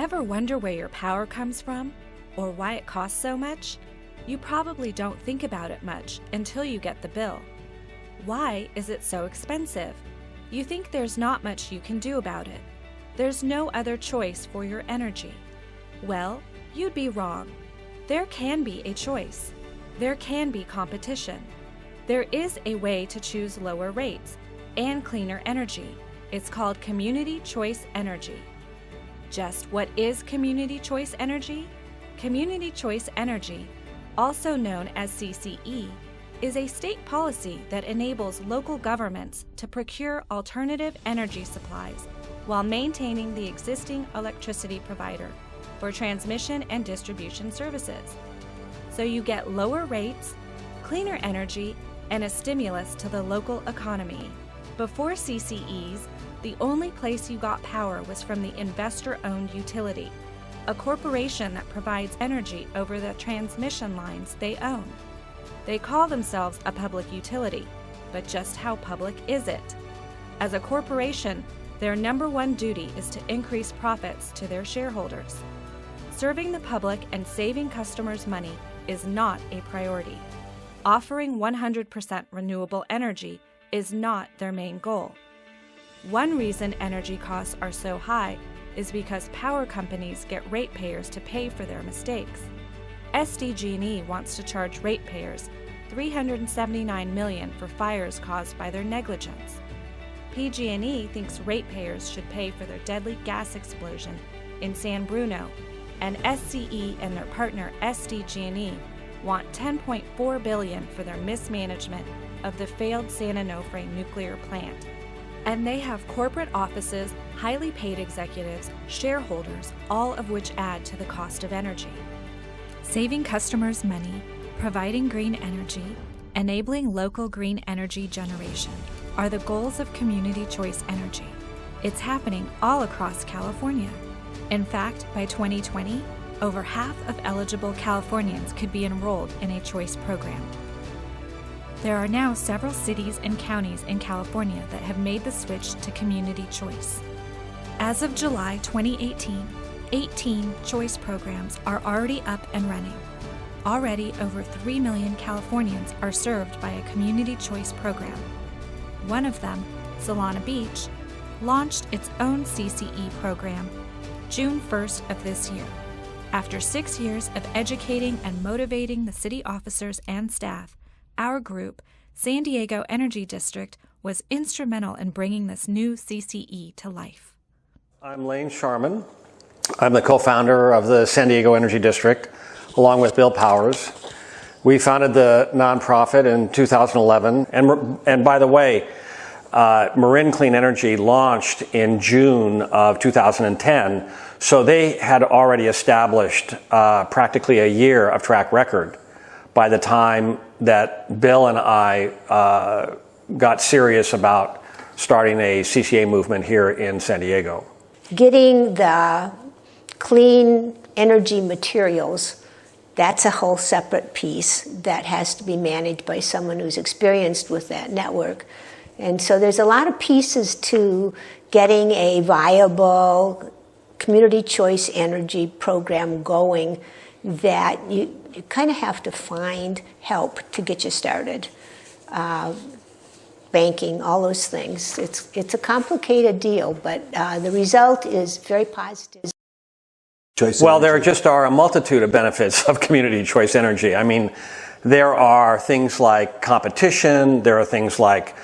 Ever wonder where your power comes from or why it costs so much? You probably don't think about it much until you get the bill. Why is it so expensive? You think there's not much you can do about it. There's no other choice for your energy. Well, you'd be wrong. There can be a choice. There can be competition. There is a way to choose lower rates and cleaner energy. It's called Community Choice Energy. Just what is Community Choice Energy? Community Choice Energy, also known as CCE, is a state policy that enables local governments to procure alternative energy supplies while maintaining the existing electricity provider for transmission and distribution services. So you get lower rates, cleaner energy, and a stimulus to the local economy. Before CCEs, the only place you got power was from the investor-owned utility, a corporation that provides energy over the transmission lines they own. They call themselves a public utility, but just how public is it? As a corporation, their number one duty is to increase profits to their shareholders. Serving the public and saving customers money is not a priority. Offering 100% renewable energy is not their main goal. One reason energy costs are so high is because power companies get ratepayers to pay for their mistakes. SDG&E wants to charge ratepayers $379 million for fires caused by their negligence. PG&E thinks ratepayers should pay for their deadly gas explosion in San Bruno, and SCE and their partner SDG&E want $10.4 billion for their mismanagement of the failed San Onofre nuclear plant. And they have corporate offices, highly paid executives, shareholders, all of which add to the cost of energy. Saving customers money, providing green energy, enabling local green energy generation are the goals of Community Choice Energy. It's happening all across California. In fact, by 2020, over half of eligible Californians could be enrolled in a choice program. There are now several cities and counties in California that have made the switch to community choice. As of July 2018, 18 choice programs are already up and running. Already over 3 million Californians are served by a community choice program. One of them, Solana Beach, launched its own CCE program June 1st of this year. After 6 years of educating and motivating the city officers and staff, our group, San Diego Energy District, was instrumental in bringing this new CCE to life. I'm Lane Sharman. I'm the co-founder of the San Diego Energy District, along with Bill Powers. We founded the nonprofit in 2011, and by the way, Marin Clean Energy launched in June of 2010, so they had already established practically a year of track record by the time that Bill and I got serious about starting a CCA movement here in San Diego. Getting the clean energy materials, that's a whole separate piece that has to be managed by someone who's experienced with that network. And so there's a lot of pieces to getting a viable community choice energy program going that you kind of have to find help to get you started. Banking, all those things. It's a complicated deal, but the result is very positive. Well, there just are a multitude of benefits of community choice energy. I mean, there are things like competition, there are things like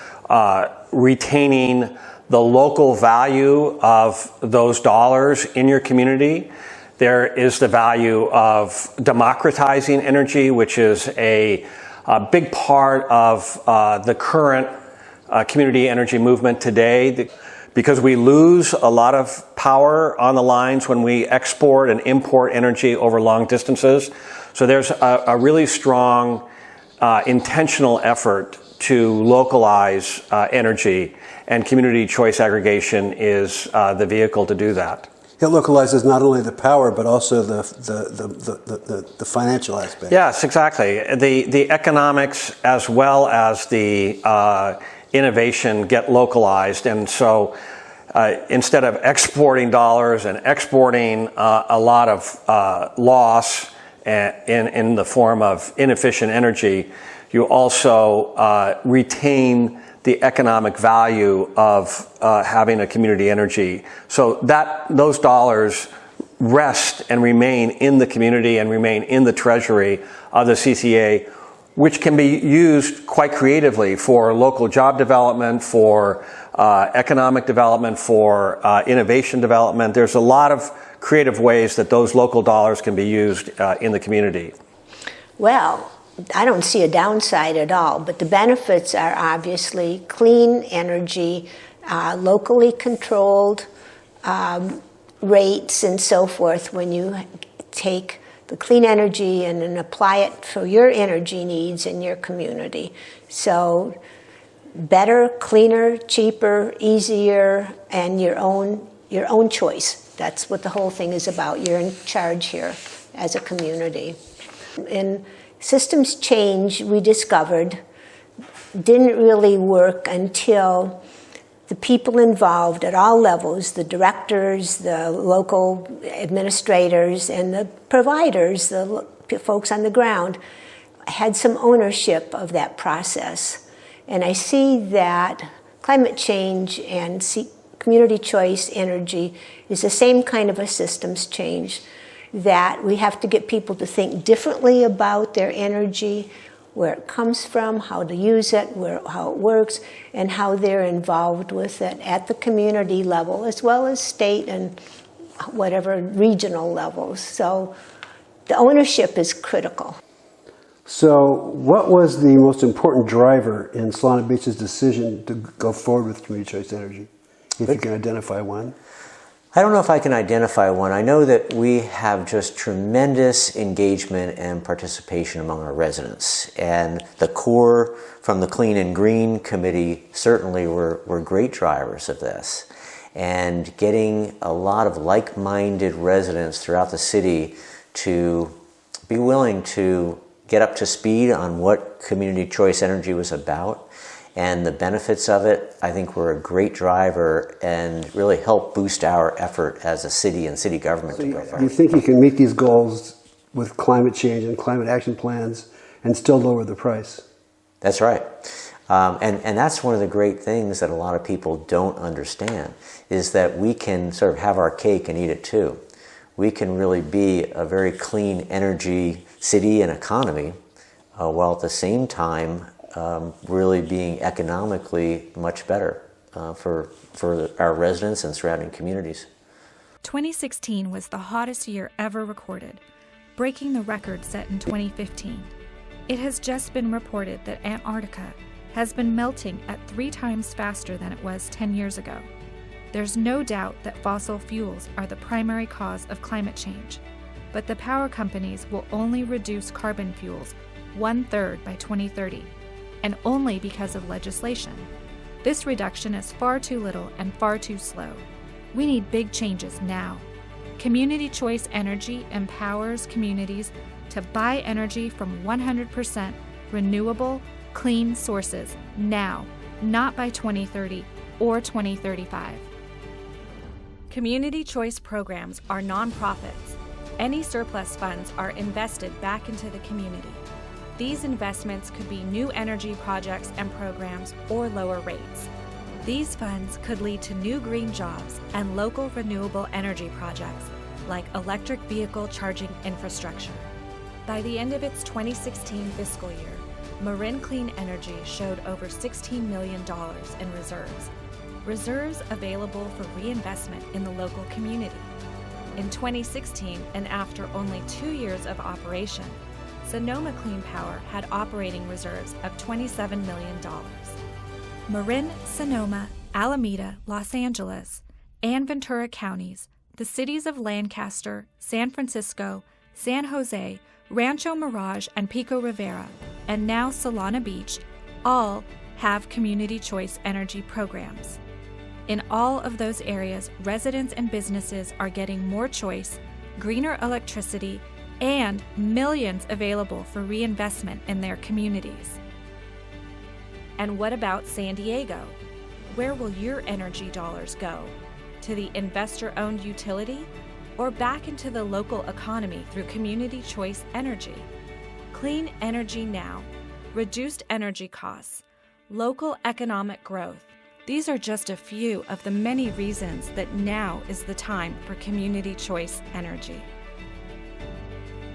retaining the local value of those dollars in your community. There is the value of democratizing energy, which is a big part of the current community energy movement today, because we lose a lot of power on the lines when we export and import energy over long distances. So there's a really strong intentional effort to localize energy, and community choice aggregation is the vehicle to do that. It localizes not only the power, but also the financial aspect. Yes, exactly. The economics as well as the innovation get localized, and so instead of exporting dollars and exporting a lot of loss in the form of inefficient energy, you also retain the economic value of having a community energy. So those dollars rest and remain in the community and remain in the treasury of the CCA, which can be used quite creatively for local job development, for economic development, for innovation development. There's a lot of creative ways that those local dollars can be used in the community. Well, I don't see a downside at all, but the benefits are obviously clean energy, locally controlled rates and so forth when you take the clean energy and then apply it for your energy needs in your community. So better, cleaner, cheaper, easier, and your own choice. That's what the whole thing is about. You're in charge here as a community. And systems change, we discovered, didn't really work until the people involved at all levels, the directors, the local administrators, and the providers, the folks on the ground, had some ownership of that process. And I see that climate change and community choice energy is the same kind of a systems change, that we have to get people to think differently about their energy, where it comes from, how to use it, how it works, and how they're involved with it at the community level, as well as state and whatever regional levels. So the ownership is critical. So what was the most important driver in Solana Beach's decision to go forward with community choice energy, if you can identify one? I don't know if I can identify one. I know that we have just tremendous engagement and participation among our residents. And the core from the Clean and Green Committee certainly were great drivers of this. And getting a lot of like-minded residents throughout the city to be willing to get up to speed on what community choice energy was about and the benefits of it, I think, were a great driver and really helped boost our effort as a city and city government to go forward. You think you can meet these goals with climate change and climate action plans and still lower the price? That's right. And that's one of the great things that a lot of people don't understand, is that we can sort of have our cake and eat it too. We can really be a very clean energy city and economy while at the same time really being economically much better for our residents and surrounding communities. 2016 was the hottest year ever recorded, breaking the record set in 2015. It has just been reported that Antarctica has been melting at 3 times faster than it was 10 years ago. There's no doubt that fossil fuels are the primary cause of climate change, but the power companies will only reduce carbon fuels 1/3 by 2030. And only because of legislation. This reduction is far too little and far too slow. We need big changes now. Community choice energy empowers communities to buy energy from 100% renewable, clean sources now, not by 2030 or 2035. Community choice programs are nonprofits. Any surplus funds are invested back into the community. These investments could be new energy projects and programs or lower rates. These funds could lead to new green jobs and local renewable energy projects like electric vehicle charging infrastructure. By the end of its 2016 fiscal year, Marin Clean Energy showed over $16 million in reserves available for reinvestment in the local community. In 2016, and after only 2 years of operation, Sonoma Clean Power had operating reserves of $27 million. Marin, Sonoma, Alameda, Los Angeles, and Ventura counties, the cities of Lancaster, San Francisco, San Jose, Rancho Mirage, and Pico Rivera, and now Solana Beach, all have community choice energy programs. In all of those areas, residents and businesses are getting more choice, greener electricity, and millions available for reinvestment in their communities. And what about San Diego? Where will your energy dollars go? To the investor-owned utility or back into the local economy through Community Choice Energy? Clean energy now, reduced energy costs, local economic growth. These are just a few of the many reasons that now is the time for Community Choice Energy.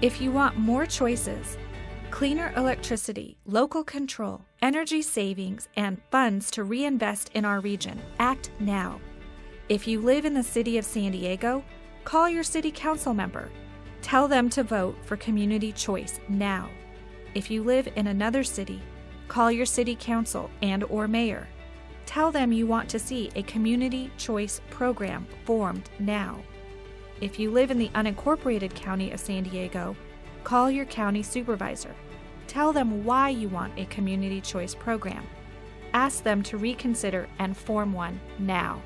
If you want more choices, cleaner electricity, local control, energy savings, and funds to reinvest in our region, act now. If you live in the city of San Diego, call your city council member. Tell them to vote for Community Choice now. If you live in another city, call your city council and/or mayor. Tell them you want to see a Community Choice program formed now. If you live in the unincorporated county of San Diego, call your county supervisor. Tell them why you want a Community Choice program. Ask them to reconsider and form one now.